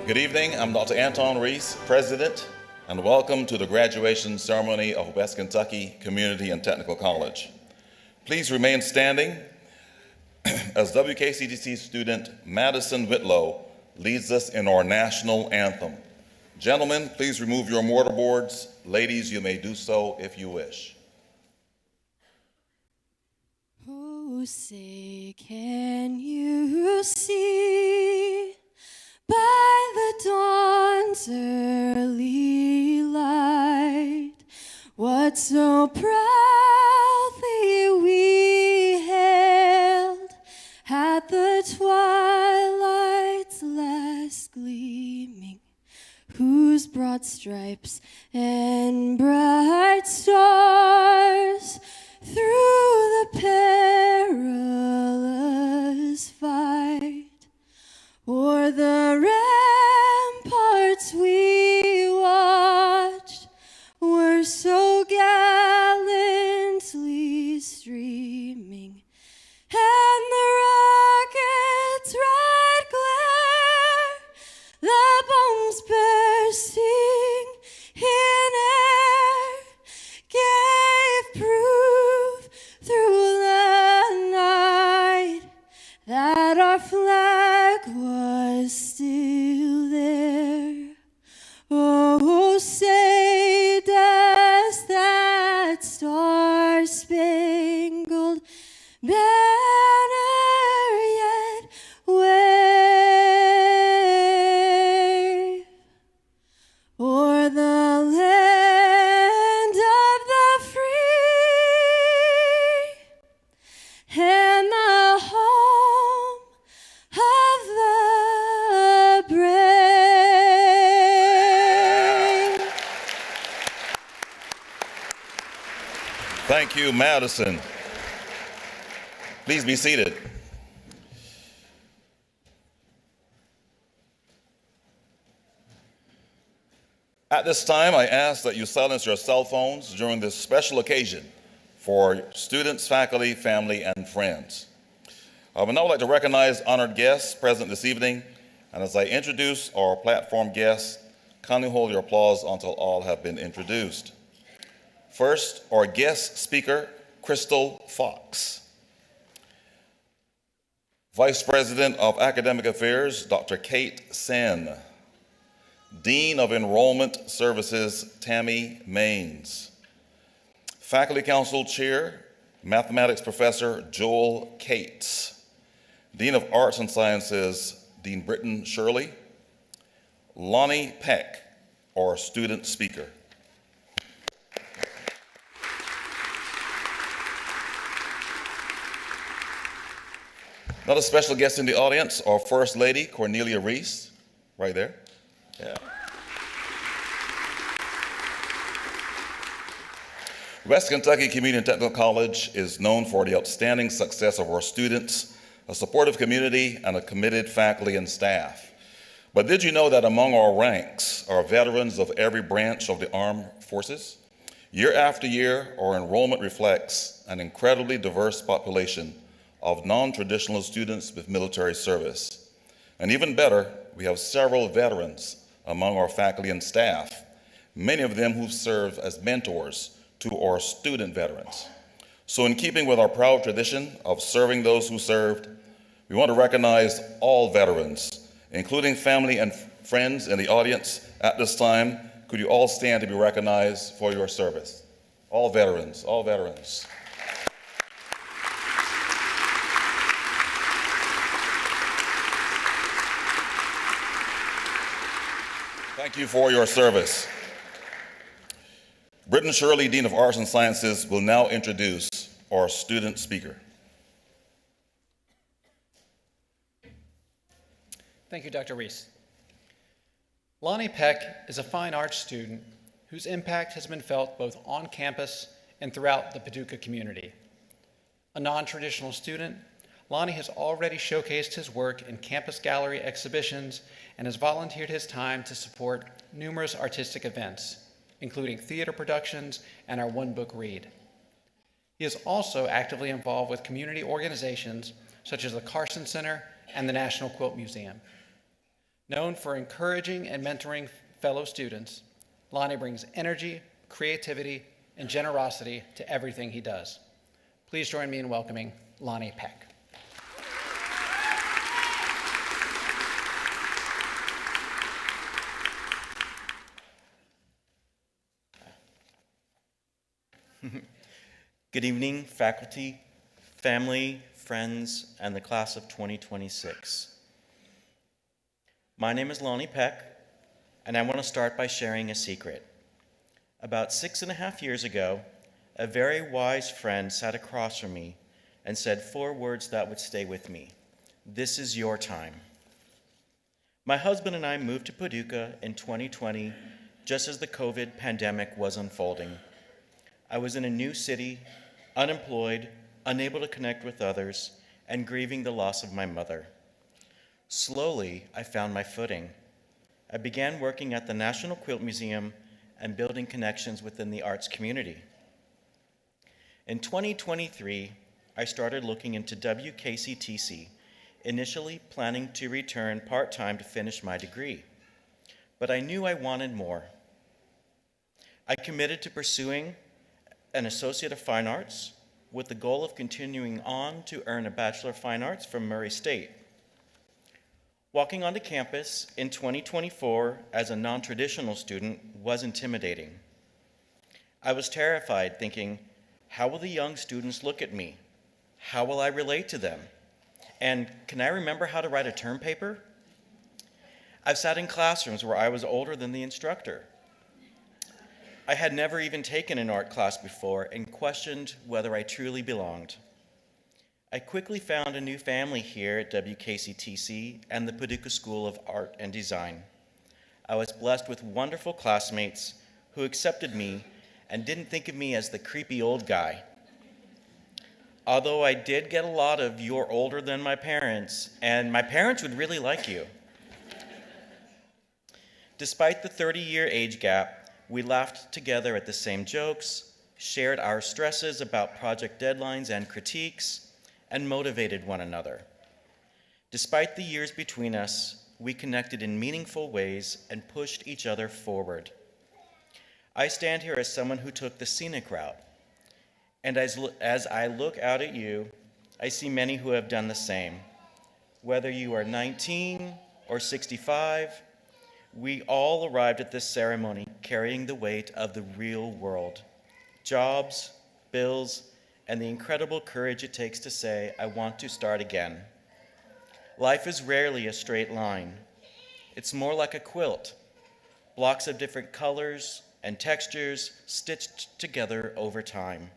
Good evening, I'm Dr. Anton Reese, President, and welcome to the graduation ceremony of West Kentucky Community and Technical College. Please remain standing as WKCTC student Madison Whitlow leads us in our national anthem. Gentlemen, please remove your mortarboards. Ladies, you may do so if you wish. Oh, say, can you see by the dawn's early light what so proudly we hailed at the twilight's last gleaming, whose broad stripes and bright stars through the perilous fight o'er the ramparts we watched were so gallantly streaming, and the rocket's red glare, the bombs bursting in air, gave proof through the night that our flag was still there. Oh, say does that star-spangled banner yet wave o'er the land of the free and the home of the brave. Thank you, Madison. Please be seated. At this time, I ask that you silence your cell phones during this special occasion for students, faculty, family, and friends. I would now like to recognize honored guests present this evening, and as I introduce our platform guests, kindly hold your applause until all have been introduced. First, our guest speaker, Crystal Fox. Vice President of Academic Affairs, Dr. Kate Sen. Dean of Enrollment Services, Tammy Maines. Faculty Council Chair, Mathematics Professor Joel Cates. Dean of Arts and Sciences, Dean Britton Shirley. Lonnie Peck, our student speaker. Another special guest in the audience, our First Lady, Cornelia Reese, right there. Yeah. West Kentucky Community and Technical College is known for the outstanding success of our students, a supportive community, and a committed faculty and staff. But did you know that among our ranks are veterans of every branch of the armed forces? Year after year, our enrollment reflects an incredibly diverse population of non-traditional students with military service. And even better, we have several veterans among our faculty and staff, many of them who've served as mentors to our student veterans. So in keeping with our proud tradition of serving those who served, we want to recognize all veterans, including family and friends in the audience at this time. Could you all stand to be recognized for your service? All veterans, all veterans. Thank you for your service. Britton Shirley, Dean of Arts and Sciences, will now introduce our student speaker. Thank you, Dr. Reese. Lonnie Peck is a fine arts student whose impact has been felt both on campus and throughout the Paducah community. A non-traditional student, Lonnie has already showcased his work in campus gallery exhibitions and has volunteered his time to support numerous artistic events, including theater productions and our One Book Read. He is also actively involved with community organizations such as the Carson Center and the National Quilt Museum. Known for encouraging and mentoring fellow students, Lonnie brings energy, creativity, and generosity to everything he does. Please join me in welcoming Lonnie Peck. Good evening, faculty, family, friends, and the class of 2026. My name is Lonnie Peck, and I want to start by sharing a secret. About 6.5 years ago, a very wise friend sat across from me and said 4 words that would stay with me. This is your time. My husband and I moved to Paducah in 2020, just as the COVID pandemic was unfolding. I was in a new city, unemployed, unable to connect with others, and grieving the loss of my mother. Slowly, I found my footing. I began working at the National Quilt Museum and building connections within the arts community. In 2023, I started looking into WKCTC, initially planning to return part-time to finish my degree. But I knew I wanted more. I committed to pursuing an Associate of Fine Arts with the goal of continuing on to earn a Bachelor of Fine Arts from Murray State. Walking onto campus in 2024 as a non-traditional student was intimidating. I was terrified, thinking, how will the young students look at me? How will I relate to them? And can I remember how to write a term paper? I've sat in classrooms where I was older than the instructor. I had never even taken an art class before and questioned whether I truly belonged. I quickly found a new family here at WKCTC and the Paducah School of Art and Design. I was blessed with wonderful classmates who accepted me and didn't think of me as the creepy old guy. Although I did get a lot of "you're older than my parents," and my parents would really like you. Despite the 30-year age gap, we laughed together at the same jokes, shared our stresses about project deadlines and critiques, and motivated one another. Despite the years between us, we connected in meaningful ways and pushed each other forward. I stand here as someone who took the scenic route, and as I look out at you, I see many who have done the same. Whether you are 19 or 65, we all arrived at this ceremony carrying the weight of the real world, jobs, bills, and the incredible courage it takes to say, I want to start again. Life is rarely a straight line. It's more like a quilt, blocks of different colors and textures stitched together over time.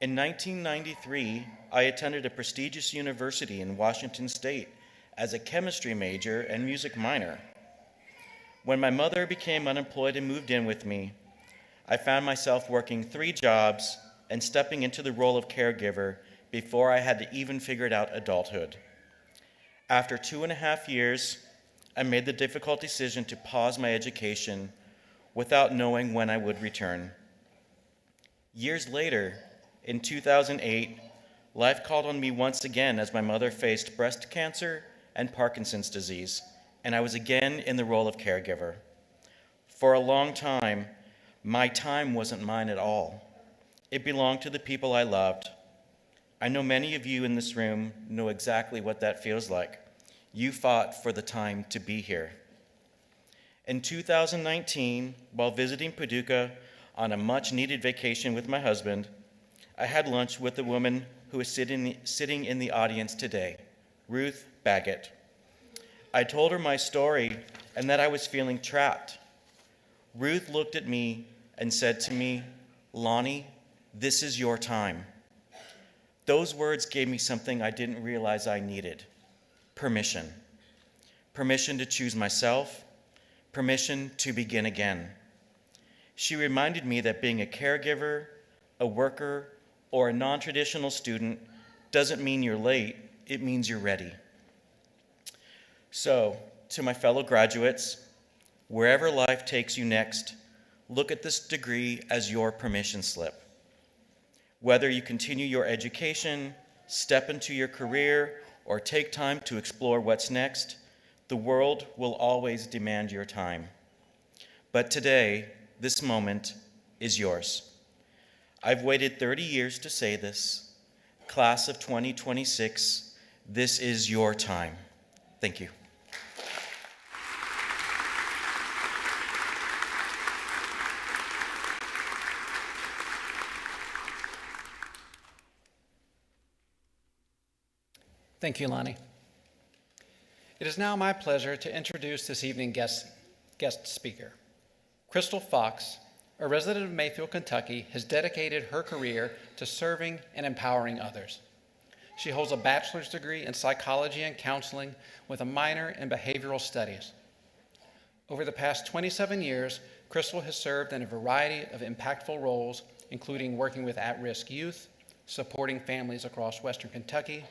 In 1993, I attended a prestigious university in Washington State as a chemistry major and music minor. When my mother became unemployed and moved in with me, I found myself working 3 jobs and stepping into the role of caregiver before I had even figured out adulthood. After 2.5 years, I made the difficult decision to pause my education without knowing when I would return. Years later, in 2008, life called on me once again as my mother faced breast cancer and Parkinson's disease, and I was again in the role of caregiver. For a long time, my time wasn't mine at all. It belonged to the people I loved. I know many of you in this room know exactly what that feels like. You fought for the time to be here. In 2019, while visiting Paducah on a much-needed vacation with my husband, I had lunch with a woman who is sitting in the audience today, Ruth Baggett. I told her my story and that I was feeling trapped. Ruth looked at me and said to me, Lonnie, this is your time. Those words gave me something I didn't realize I needed: permission. Permission to choose myself, permission to begin again. She reminded me that being a caregiver, a worker, or a non-traditional student doesn't mean you're late, it means you're ready. So, to my fellow graduates, wherever life takes you next, look at this degree as your permission slip. Whether you continue your education, step into your career, or take time to explore what's next, The world will always demand your time. But today, this moment is yours. I've waited 30 years to say this. Class of 2026, this is your time. Thank you. Thank you, Lonnie. It is now my pleasure to introduce this evening's guest speaker. Crystal Fox, a resident of Mayfield, Kentucky, has dedicated her career to serving and empowering others. She holds a bachelor's degree in psychology and counseling with a minor in behavioral studies. Over the past 27 years, Crystal has served in a variety of impactful roles, including working with at-risk youth, supporting families across Western Kentucky,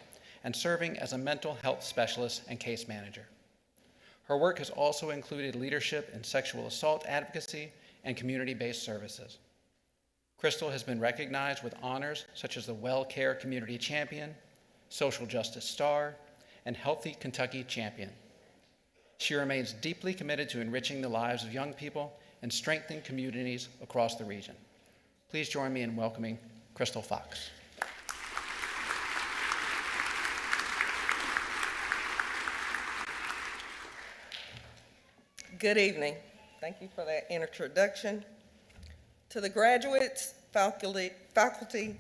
and serving as a mental health specialist and case manager. Her work has also included leadership in sexual assault advocacy and community-based services. Crystal has been recognized with honors such as the Well Care Community Champion, Social Justice Star, and Healthy Kentucky Champion. She remains deeply committed to enriching the lives of young people and strengthening communities across the region. Please join me in welcoming Crystal Fox. Good evening. Thank you for that introduction. To the graduates, faculty,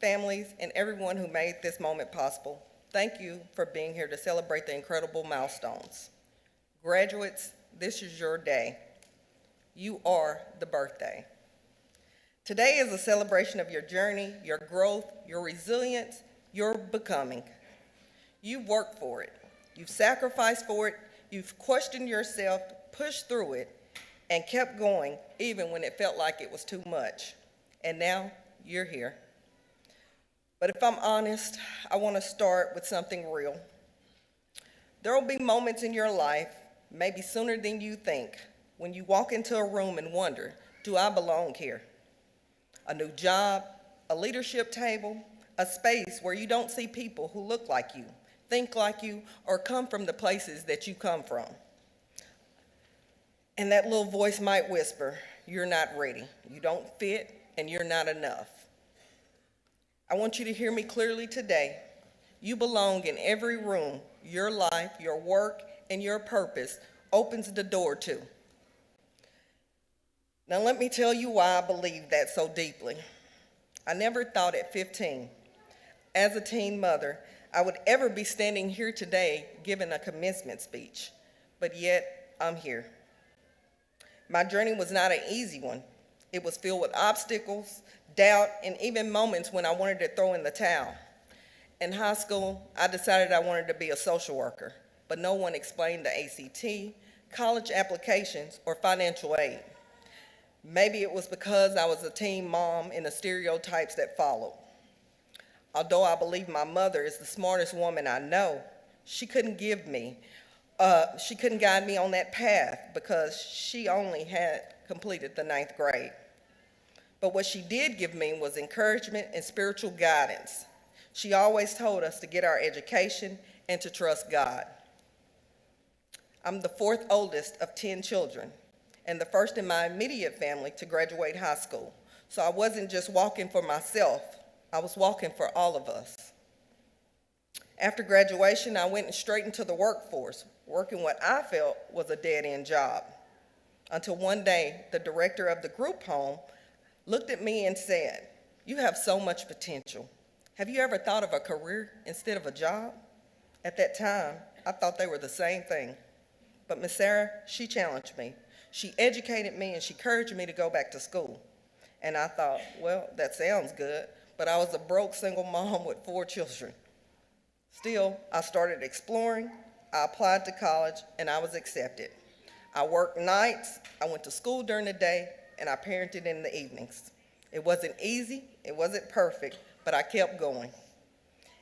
families, and everyone who made this moment possible, thank you for being here to celebrate the incredible milestones. Graduates, this is your day. You are the birthday. Today is a celebration of your journey, your growth, your resilience, your becoming. You've worked for it. You've sacrificed for it. You've questioned yourself, pushed through it, and kept going even when it felt like it was too much. And now you're here. But if I'm honest, I want to start with something real. There will be moments in your life, maybe sooner than you think, when you walk into a room and wonder, do I belong here? A new job, a leadership table, a space where you don't see people who look like you, think like you, or come from the places that you come from. And that little voice might whisper, you're not ready, you don't fit, and you're not enough. I want you to hear me clearly today. You belong in every room your life, your work, and your purpose opens the door to. Now let me tell you why I believe that so deeply. I never thought at 15, as a teen mother, I would ever be standing here today giving a commencement speech, but yet I'm here. My journey was not an easy one. It was filled with obstacles, doubt, and even moments when I wanted to throw in the towel. In high school, I decided I wanted to be a social worker, but no one explained the ACT, college applications, or financial aid. Maybe it was because I was a teen mom and the stereotypes that followed. Although I believe my mother is the smartest woman I know, she couldn't guide me on that path because she only had completed the 9th grade. But what she did give me was encouragement and spiritual guidance. She always told us to get our education and to trust God. I'm the 4th oldest of 10 children and the first in my immediate family to graduate high school. So I wasn't just walking for myself, I was walking for all of us. After graduation, I went straight into the workforce, working what I felt was a dead-end job. Until one day, the director of the group home looked at me and said, "You have so much potential. Have you ever thought of a career instead of a job?" At that time, I thought they were the same thing. But Miss Sarah, she challenged me. She educated me and she encouraged me to go back to school. And I thought, well, that sounds good, but I was a broke single mom with 4 children. Still, I started exploring, I applied to college, and I was accepted. I worked nights, I went to school during the day, and I parented in the evenings. It wasn't easy, it wasn't perfect, but I kept going.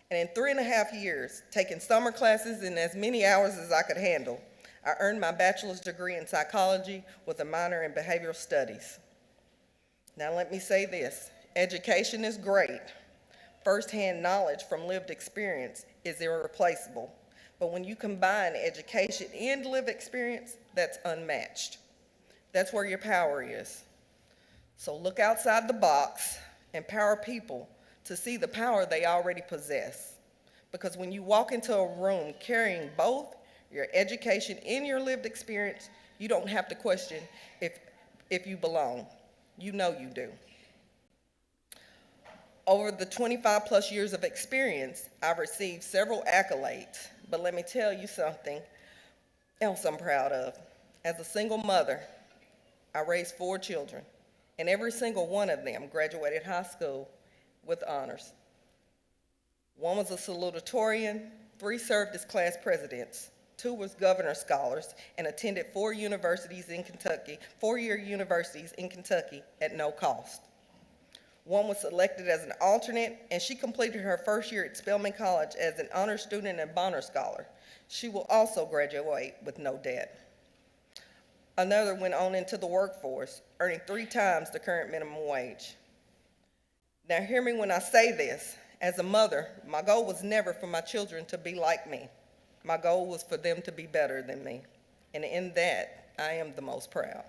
And in 3.5 years, taking summer classes and as many hours as I could handle, I earned my bachelor's degree in psychology with a minor in behavioral studies. Now let me say this, education is great. First-hand knowledge from lived experience is irreplaceable. But when you combine education and lived experience, that's unmatched. That's where your power is. So look outside the box, empower people to see the power they already possess. Because when you walk into a room carrying both your education and your lived experience, you don't have to question if you belong. You know you do. Over the 25 plus years of experience, I've received several accolades, but let me tell you something else I'm proud of. As a single mother, I raised 4 children, and every single one of them graduated high school with honors. 1 was a salutatorian, 3 served as class presidents, 2 was governor scholars, and attended 4 universities in Kentucky, 4-year universities in Kentucky at no cost. 1 was selected as an alternate, and she completed her first year at Spelman College as an honor student and Bonner Scholar. She will also graduate with no debt. Another went on into the workforce, earning 3 times the current minimum wage. Now hear me when I say this. As a mother, my goal was never for my children to be like me. My goal was for them to be better than me. And in that, I am the most proud.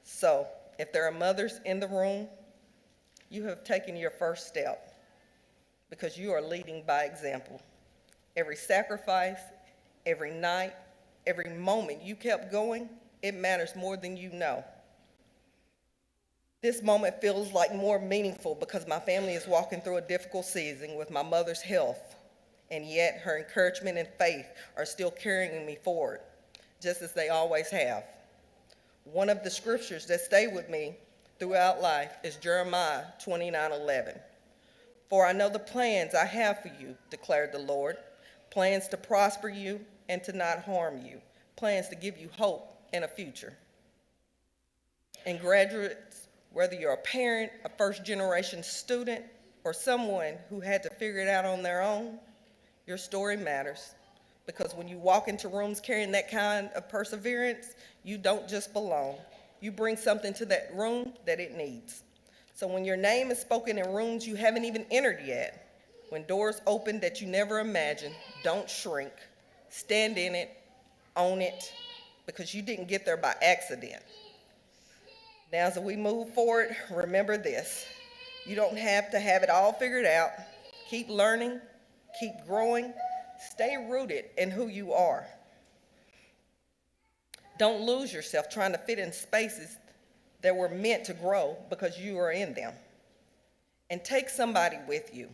So, if there are mothers in the room, you have taken your first step because you are leading by example. Every sacrifice, every night, every moment you kept going, it matters more than you know. This moment feels like more meaningful because my family is walking through a difficult season with my mother's health, and yet her encouragement and faith are still carrying me forward, just as they always have. One of the scriptures that stay with me throughout life is Jeremiah 29:11. For I know the plans I have for you, declared the Lord, plans to prosper you and to not harm you, plans to give you hope and a future. And graduates, whether you're a parent, a first-generation student, or someone who had to figure it out on their own, your story matters. Because when you walk into rooms carrying that kind of perseverance, you don't just belong. You bring something to that room that it needs. So when your name is spoken in rooms you haven't even entered yet, when doors open that you never imagined, don't shrink. Stand in it, own it, because you didn't get there by accident. Now, as we move forward, remember this. You don't have to have it all figured out. Keep learning, keep growing, stay rooted in who you are. Don't lose yourself trying to fit in spaces that were meant to grow because you are in them. And take somebody with you,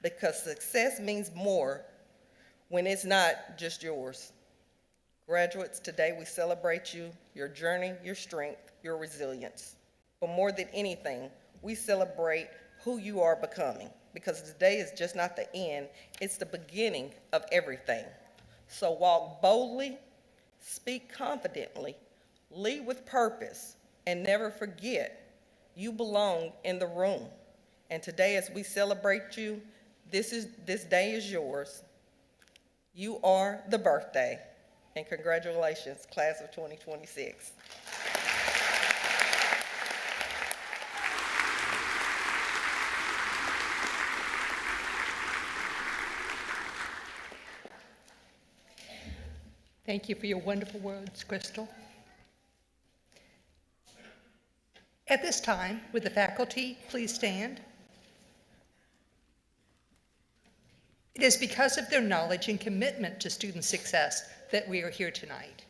because success means more when it's not just yours. Graduates, today we celebrate you, your journey, your strength, your resilience. But more than anything, we celebrate who you are becoming, because today is just not the end, it's the beginning of everything. So walk boldly, speak confidently, lead with purpose, and never forget you belong in the room. And today, as we celebrate you, this day is yours. You are the birthday. And congratulations, class of 2026. Thank you for your wonderful words, Crystal. At this time, would the faculty please stand? It is because of their knowledge and commitment to student success that we are here tonight.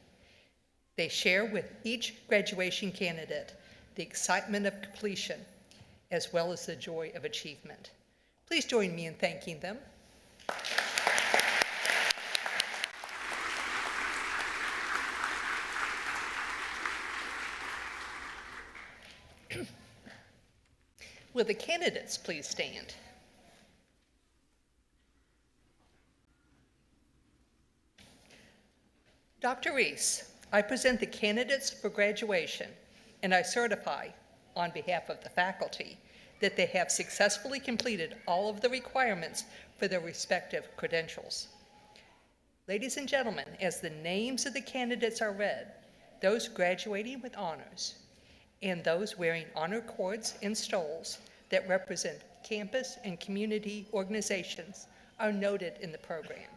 They share with each graduation candidate the excitement of completion, as well as the joy of achievement. Please join me in thanking them. Will the candidates please stand? Dr. Reese, I present the candidates for graduation, and I certify, on behalf of the faculty, that they have successfully completed all of the requirements for their respective credentials. Ladies and gentlemen, as the names of the candidates are read, those graduating with honors, and those wearing honor cords and stoles that represent campus and community organizations are noted in the program.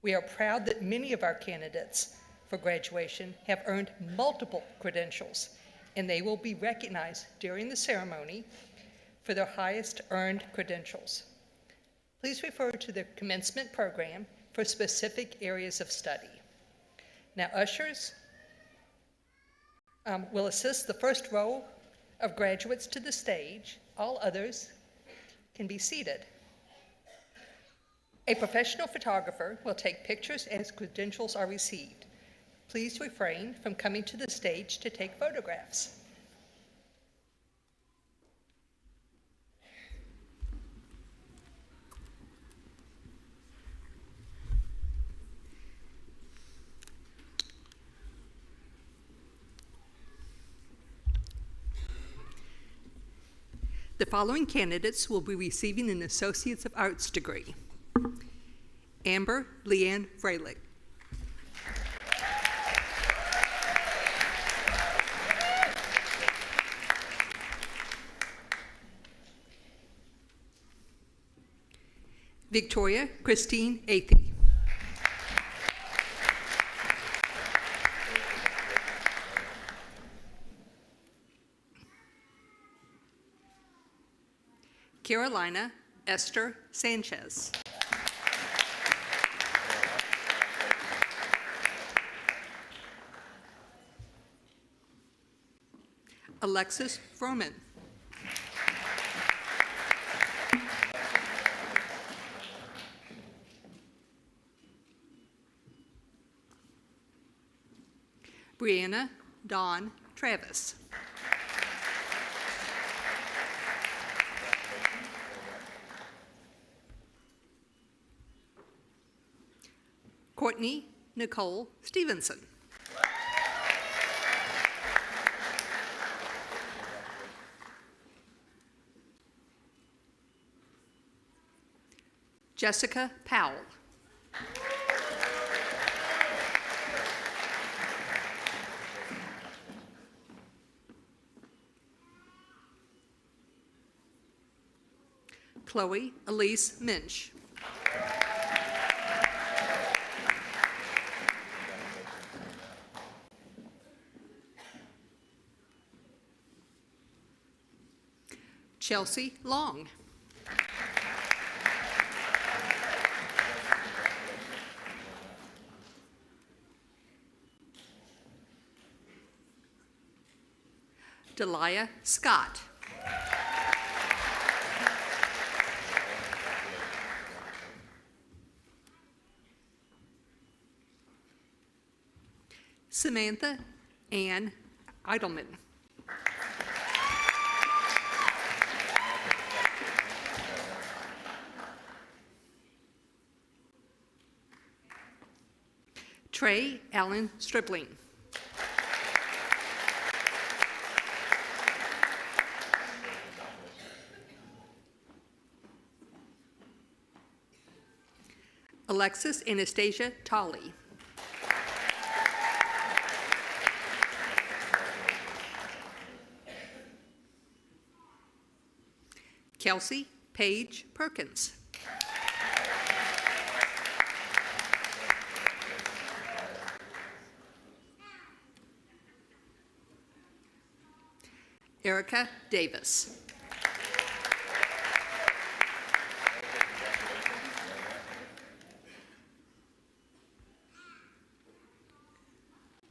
We are proud that many of our candidates for graduation have earned multiple credentials, and they will be recognized during the ceremony for their highest earned credentials. Please refer to the commencement program for specific areas of study. Now, ushers will assist the first row of graduates to the stage. All others can be seated. A professional photographer will take pictures as credentials are received. Please refrain from coming to the stage to take photographs. The following candidates will be receiving an Associates of Arts degree. Amber Leanne Freilich. Victoria Christine Athey. Carolina Esther Sanchez. Alexis Froman. Brianna Dawn Travis. Courtney Nicole Stevenson. Jessica Powell. Chloe Elise Minch. Chelsea Long. Delia Scott. Samantha Ann Eidelman. Trey Allen Stripling. Alexis Anastasia Tolley. Kelsey Paige Perkins. Erica Davis.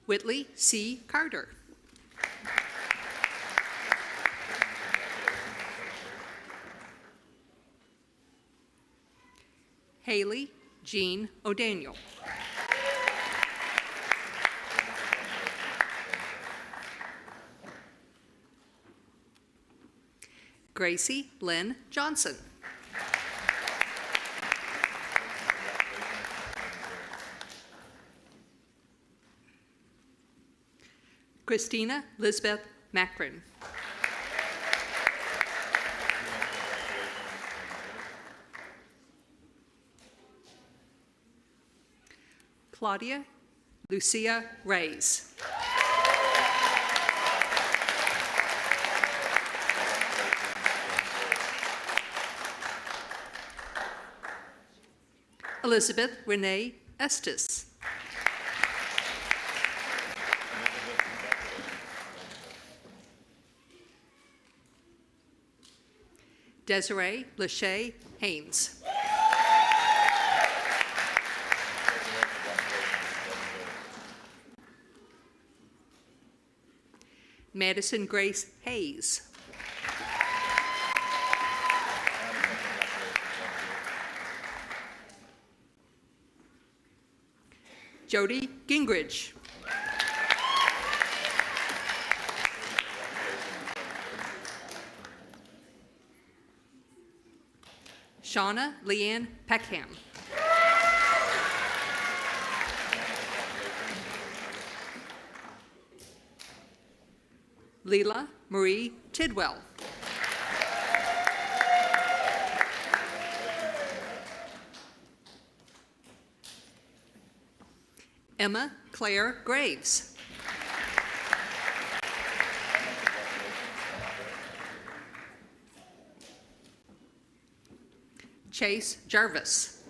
Whitley C. Carter. Haley Jean O'Daniel. Gracie Lynn Johnson. Christina Lisbeth Macron. Claudia Lucia Reyes. Elizabeth Renee Estes. Desiree Lachey Haynes. Madison Grace Hayes. Jody Gingrich. Shauna Leanne Peckham. Leela Marie Tidwell. Emma Claire Graves. Chase Jarvis.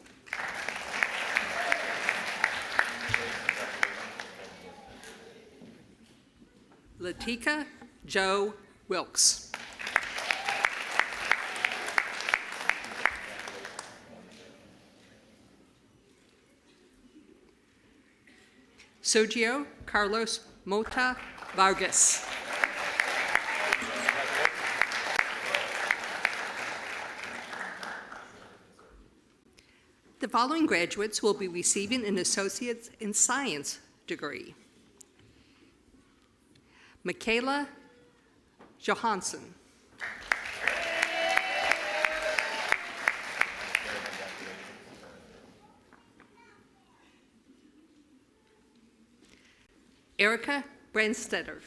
Latika Joe Wilkes. Sergio Carlos Mota Vargas. The following graduates will be receiving an Associate's in Science degree. Michaela Johansson. Erica Brandstetter.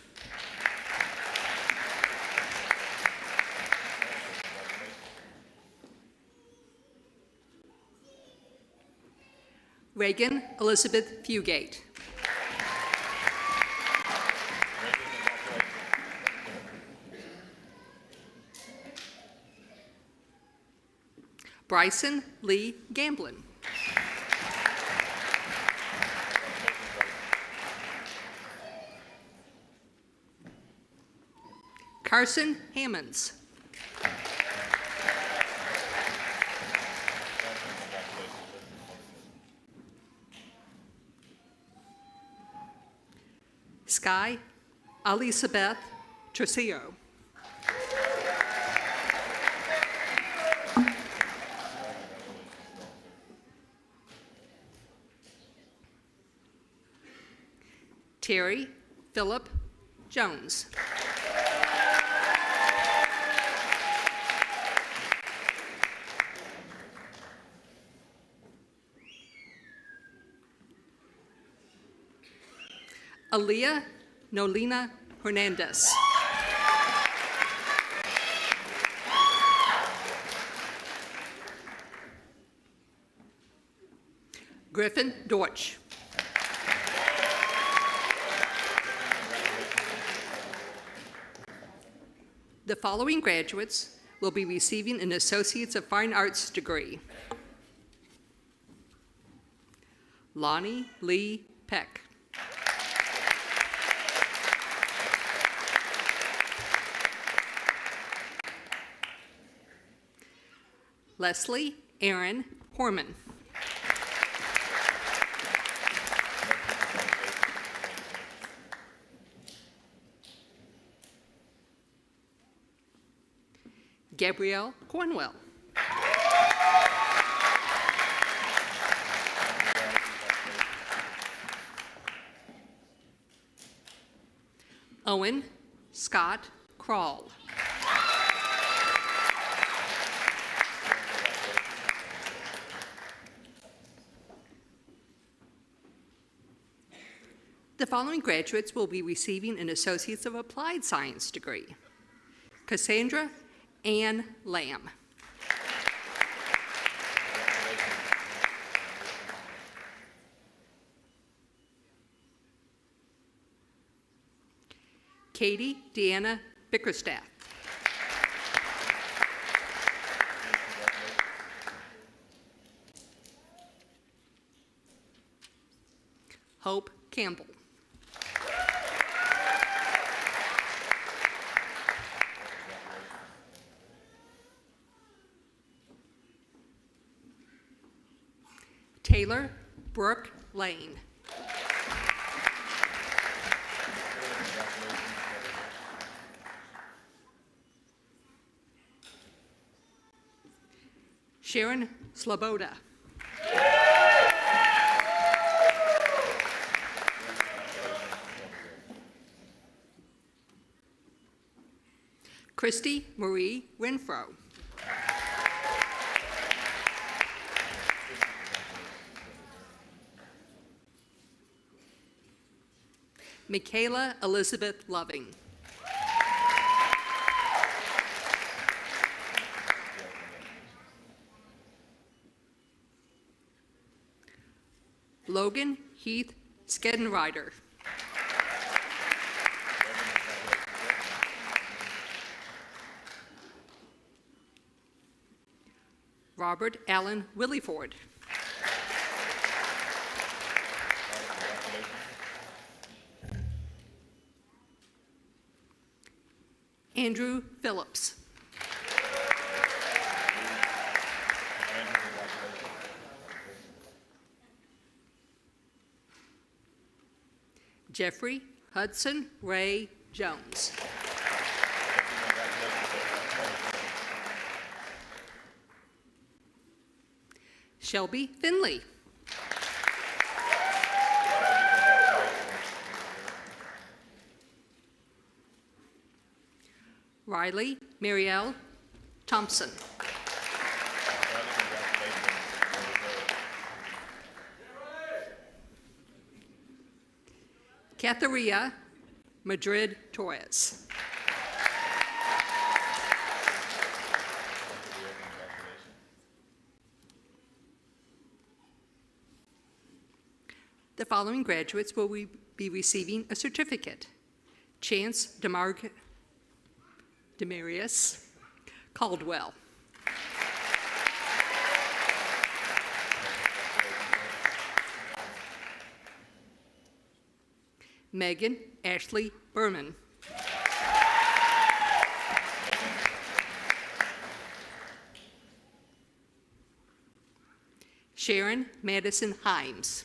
Reagan Elizabeth Fugate. Bryson Lee Gamblin. Carson Hammonds. Sky Elizabeth Trucillo. Terry Philip Jones. Aaliyah Nolina Hernandez. Griffin Deutsch. The following graduates will be receiving an Associates of Fine Arts degree. Lonnie Lee Peck. Leslie Aaron Horman. Gabrielle Cornwell. Owen Scott Krall. The following graduates will be receiving an Associates of Applied Science degree. Cassandra Ann Lamb. Katie Deanna Bickerstaff. Hope Campbell. Taylor Brooke Lane. Sharon Sloboda. Christy Marie Renfro. Michaela Elizabeth Loving. Logan Heath Skedenrider. Robert Allen Williford. Andrew Phillips. Jeffrey Hudson Ray Jones. Shelby Finley. Riley Marielle Thompson. Catharina Madrid Torres. The following graduates will be receiving a certificate. Chance Demarius Caldwell. Megan Ashley Berman. Sharon Madison Himes.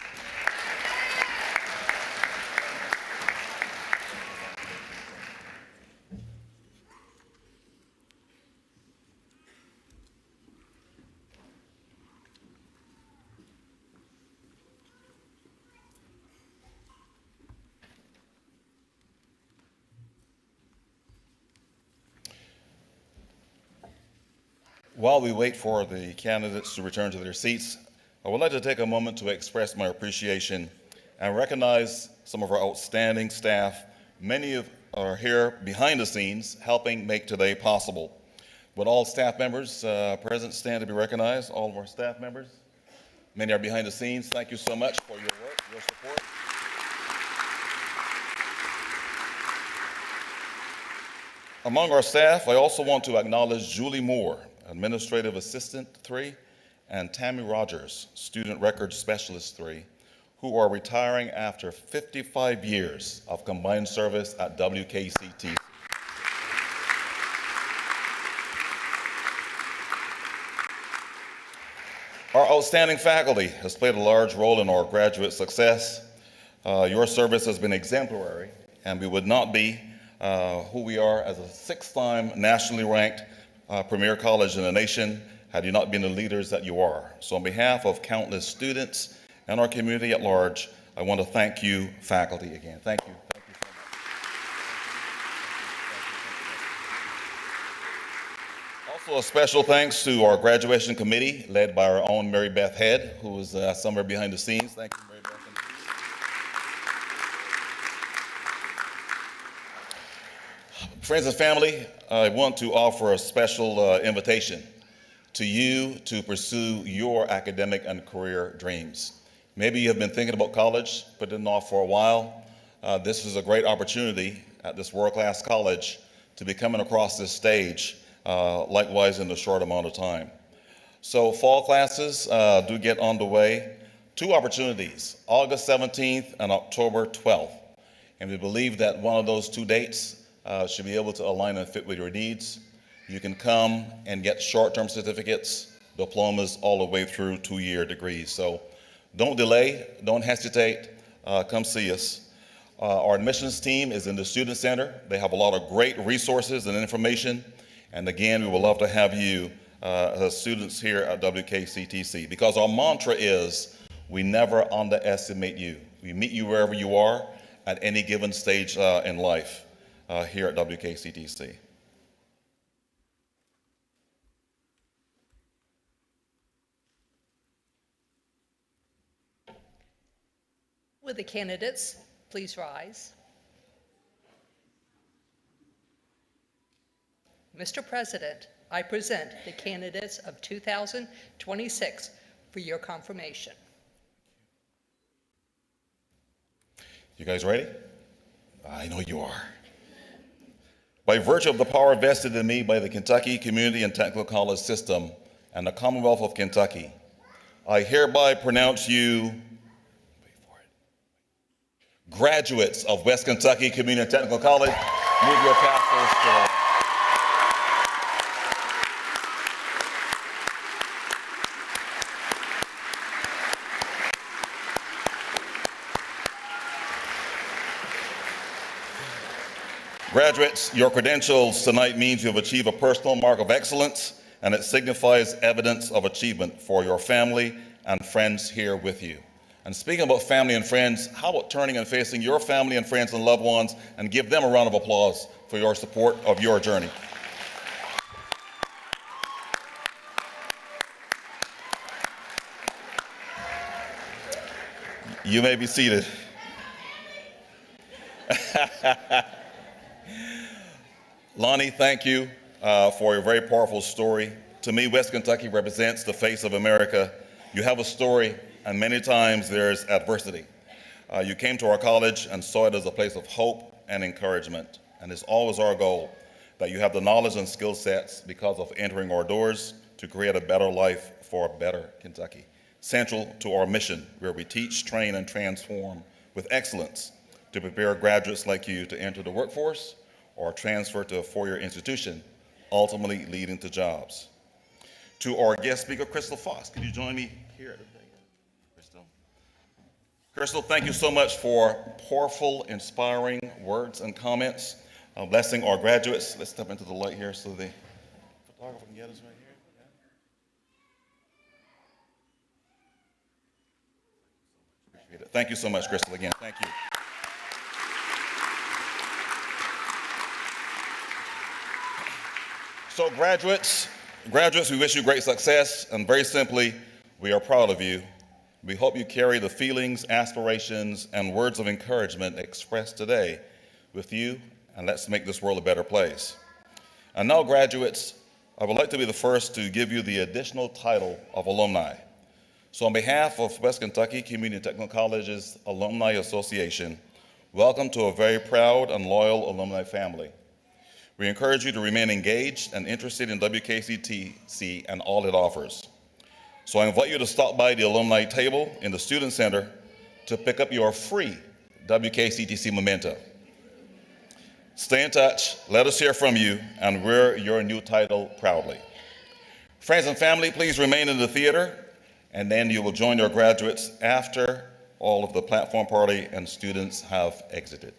While we wait for the candidates to return to their seats, I would like to take a moment to express my appreciation and recognize some of our outstanding staff. Many are here behind the scenes helping make today possible. Would all staff members present stand to be recognized? All of our staff members? Many are behind the scenes. Thank you so much for your work, your support. Among our staff, I also want to acknowledge Julie Moore, Administrative Assistant 3, and Tammy Rogers, Student Records Specialist 3, who are retiring after 55 years of combined service at WKCTC. Our outstanding faculty has played a large role in our graduate success. Your service has been exemplary, and we would not be who we are as a 6-time nationally ranked premier college in the nation had you not been the leaders that you are. So on behalf of countless students and our community at large, I want to thank you, faculty, again. Thank you. Thank you so much. Also, a special thanks to our graduation committee led by our own Mary Beth Head, who is somewhere behind the scenes. Thank you, Mary Beth. Friends and family, I want to offer a special invitation to you to pursue your academic and career dreams. Maybe you have been thinking about college, put it off for a while. This is a great opportunity at this world-class college to be coming across this stage, likewise in a short amount of time. So fall classes do get underway. Two opportunities, August 17th and October 12th. And we believe that one of those two dates should be able to align and fit with your needs. You can come and get short-term certificates, diplomas, all the way through 2-year degrees. So don't delay, don't hesitate, come see us. Our admissions team is in the Student Center. They have a lot of great resources and information. And again, we would love to have you as students here at WKCTC, because our mantra is, we never underestimate you. We meet you wherever you are at any given stage in life here at WKCTC. Will the candidates please rise? Mr. President, I present the candidates of 2026 for your confirmation. You guys ready? I know you are. By virtue of the power vested in me by the Kentucky Community and Technical College System and the Commonwealth of Kentucky, I hereby pronounce you graduates of West Kentucky Community and Technical College. Move your tassels forward. Graduates, your credentials tonight means you have achieved a personal mark of excellence, and it signifies evidence of achievement for your family and friends here with you. And speaking about family and friends, how about turning and facing your family and friends and loved ones and give them a round of applause for your support of your journey. You may be seated. Lonnie, thank you for your very powerful story. To me, West Kentucky represents the face of America. You have a story, and many times there's adversity. You came to our college and saw it as a place of hope and encouragement. And it's always our goal that you have the knowledge and skill sets because of entering our doors to create a better life for a better Kentucky. Central to our mission, where we teach, train, and transform with excellence to prepare graduates like you to enter the workforce or transfer to a four-year institution, ultimately leading to jobs. To our guest speaker, Crystal Fox, could you join me here at the podium? Crystal? Crystal, thank you so much for powerful, inspiring words and comments, blessing our graduates. Let's step into the light here so the photographer can get us right here. Yeah. Appreciate it. Thank you so much, Crystal, again. Thank you. So graduates, we wish you great success, and very simply, we are proud of you. We hope you carry the feelings, aspirations, and words of encouragement expressed today with you, and let's make this world a better place. And now, graduates, I would like to be the first to give you the additional title of alumni. So on behalf of West Kentucky Community and Technical College's Alumni Association, welcome to a very proud and loyal alumni family. We encourage you to remain engaged and interested in WKCTC and all it offers. So I invite you to stop by the alumni table in the Student Center to pick up your free WKCTC memento. Stay in touch, let us hear from you, and wear your new title proudly. Friends and family, please remain in the theater, and then you will join your graduates after all of the platform party and students have exited.